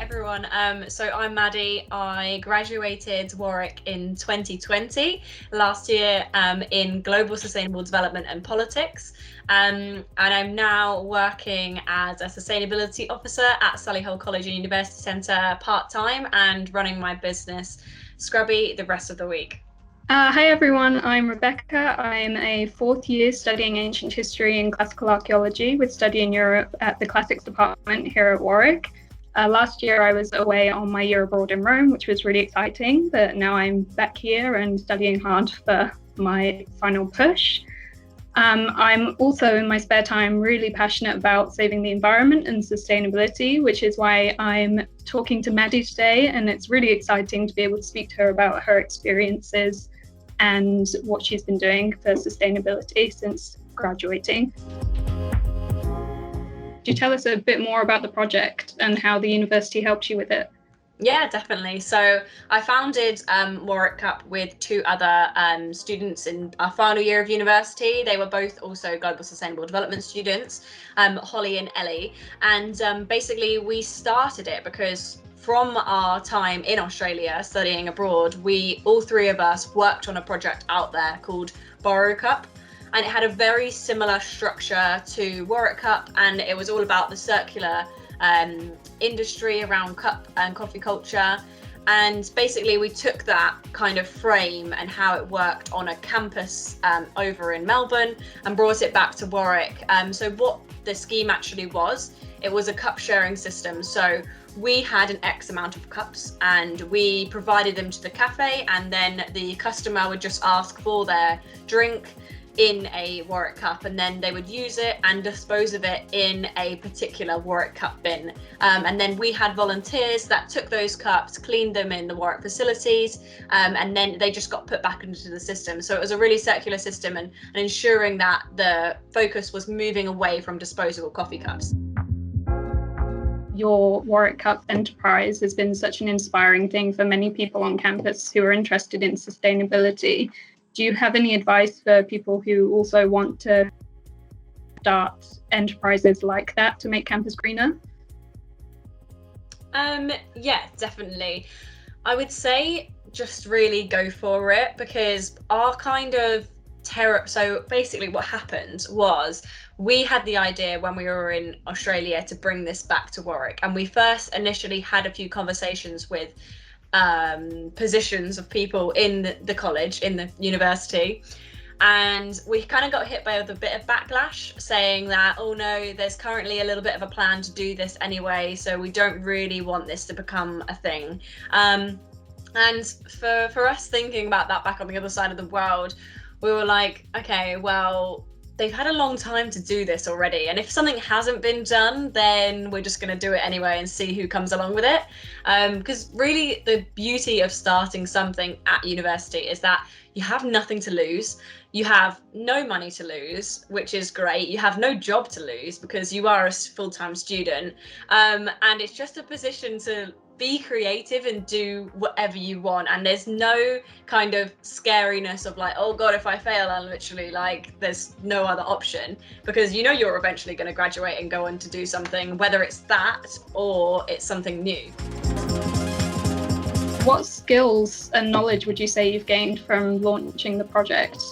everyone. So I'm Maddie. I graduated Warwick in 2020, last year in Global Sustainable Development and Politics. And I'm now working as a Sustainability Officer at Solihull College and University Centre part-time and running my business, Scrubby, the rest of the week. Hi everyone, I'm Rebecca. I'm a fourth year studying ancient history and classical archaeology with study in Europe at the Classics department here at Warwick. Last year I was away on my year abroad in Rome, which was really exciting, but now I'm back here and studying hard for my final push. I'm also in my spare time really passionate about saving the environment and sustainability, which is why I'm talking to Maddie today, and it's really exciting to be able to speak to her about her experiences and what she's been doing for sustainability since graduating. Could you tell us a bit more about the project and how the university helped you with it? Yeah, definitely. So I founded Warwick Cup with two other students in our final year of university. They were both also Global Sustainable Development students, Holly and Ellie. And basically we started it because from our time in Australia studying abroad, all three of us worked on a project out there called Warwick Cup. And it had a very similar structure to Warwick Cup, and it was all about the circular industry around cup and coffee culture. And basically we took that kind of frame and how it worked on a campus over in Melbourne and brought it back to Warwick. So what the scheme actually was, it was a cup sharing system. So we had an X amount of cups and we provided them to the cafe, and then the customer would just ask for their drink in a Warwick cup, and then they would use it and dispose of it in a particular Warwick cup bin. And then we had volunteers that took those cups, cleaned them in the Warwick facilities, and then they just got put back into the system. So it was a really circular system and ensuring that the focus was moving away from disposable coffee cups. Your Warwick Cup enterprise has been such an inspiring thing for many people on campus who are interested in sustainability. Do you have any advice for people who also want to start enterprises like that to make campus greener? Yeah, definitely. I would say just really go for it, because our kind of so basically what happened was we had the idea when we were in Australia to bring this back to Warwick, and we first initially had a few conversations with positions of people in the college, in the university, and we kind of got hit by a bit of backlash saying that, oh no, there's currently a little bit of a plan to do this anyway, so we don't really want this to become a thing. And for us thinking about that back on the other side of the world, we were like, okay, well, they've had a long time to do this already, and if something hasn't been done, then we're just going to do it anyway and see who comes along with it. Because really the beauty of starting something at university is that you have nothing to lose, you have no money to lose, which is great, you have no job to lose because you are a full-time student, and it's just a position to be creative and do whatever you want, and there's no kind of scariness of like, oh god, if I fail, I'm literally like, there's no other option, because you know you're eventually going to graduate and go on to do something, whether it's that or it's something new. What skills and knowledge would you say you've gained from launching the project?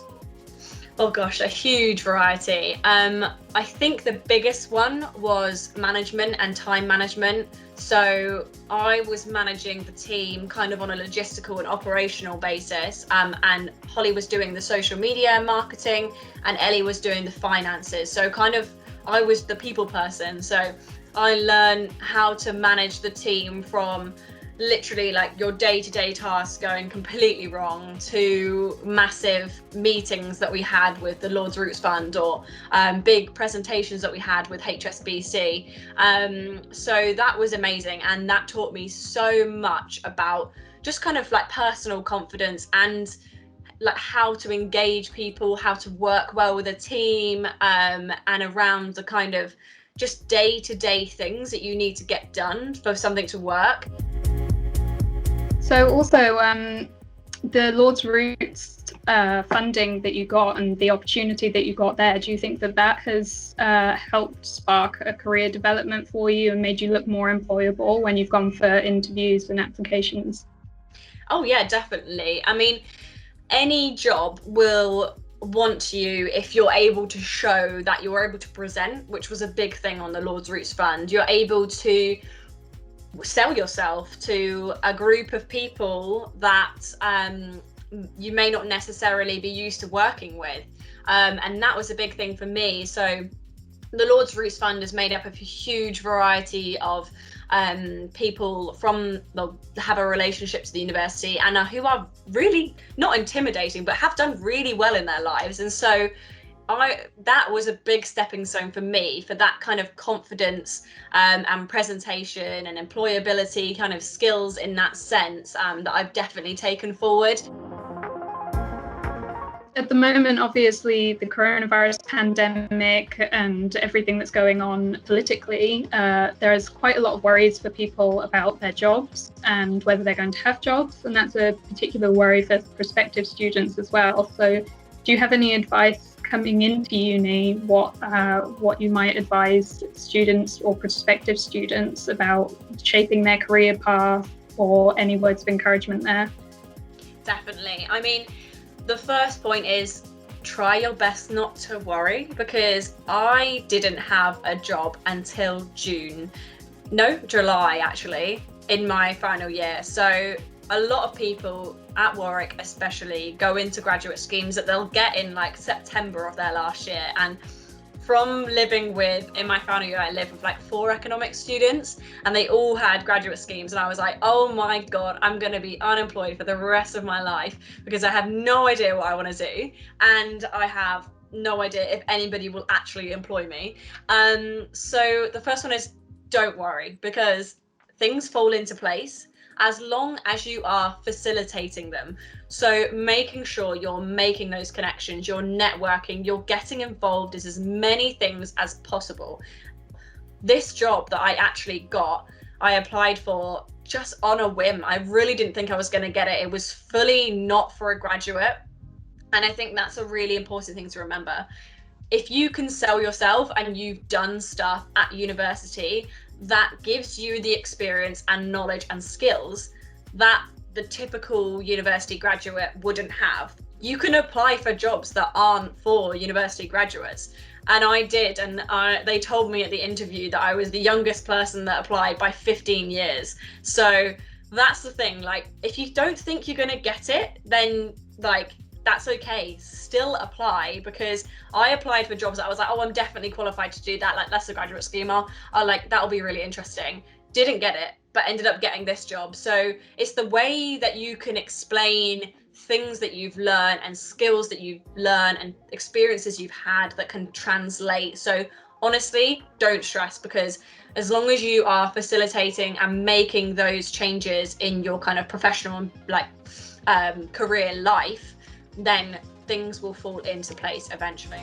Oh gosh, a huge variety. I think the biggest one was management and time management. So I was managing the team kind of on a logistical and operational basis, and Holly was doing the social media marketing and Ellie was doing the finances. So kind of I was the people person. So I learned how to manage the team from literally like your day-to-day tasks going completely wrong to massive meetings that we had with the Lord's Roots Fund, or big presentations that we had with HSBC. So that was amazing, and that taught me so much about just kind of like personal confidence and like how to engage people, how to work well with a team, and around the kind of just day-to-day things that you need to get done for something to work. So also the Lord's Roots funding that you got and the opportunity that you got there, do you think that that has helped spark a career development for you and made you look more employable when you've gone for interviews and applications? Oh yeah, definitely. I mean, any job will want you if you're able to show that you're able to present, which was a big thing on the Lord's Roots Fund. You're able to sell yourself to a group of people that you may not necessarily be used to working with. And that was a big thing for me. So the Lord's Roots Fund is made up of a huge variety of people from have a relationship to the university and who are really not intimidating, but have done really well in their lives. And so that was a big stepping stone for me, for that kind of confidence and presentation and employability kind of skills in that sense that I've definitely taken forward. At the moment, obviously, the coronavirus pandemic and everything that's going on politically, there's quite a lot of worries for people about their jobs and whether they're going to have jobs. And that's a particular worry for prospective students as well. So do you have any advice coming into uni, what you might advise students or prospective students about shaping their career path, or any words of encouragement there? Definitely. I mean, the first point is try your best not to worry, because I didn't have a job until July actually, in my final year. So a lot of people at Warwick especially go into graduate schemes that they'll get in like September of their last year. And from living with, in my final year, I lived with like 4 economics students and they all had graduate schemes. And I was like, oh my God, I'm going to be unemployed for the rest of my life because I have no idea what I want to do. And I have no idea if anybody will actually employ me. So the first one is don't worry, because things fall into place as long as you are facilitating them. So making sure you're making those connections, you're networking, you're getting involved in as many things as possible. This job that I actually got, I applied for just on a whim. I really didn't think I was going to get it. It was fully not for a graduate. And I think that's a really important thing to remember. If you can sell yourself and you've done stuff at university, that gives you the experience and knowledge and skills that the typical university graduate wouldn't have. You can apply for jobs that aren't for university graduates. And I did, and they told me at the interview that I was the youngest person that applied by 15 years. So that's the thing, like, if you don't think you're going to get it, then like, that's okay, still apply, because I applied for jobs that I was like, oh, I'm definitely qualified to do that, like that's a graduate scheme, I'll like, that'll be really interesting. Didn't get it, but ended up getting this job. So it's the way that you can explain things that you've learned and skills that you've learned and experiences you've had that can translate. So honestly, don't stress, because as long as you are facilitating and making those changes in your kind of professional like career life, then things will fall into place eventually.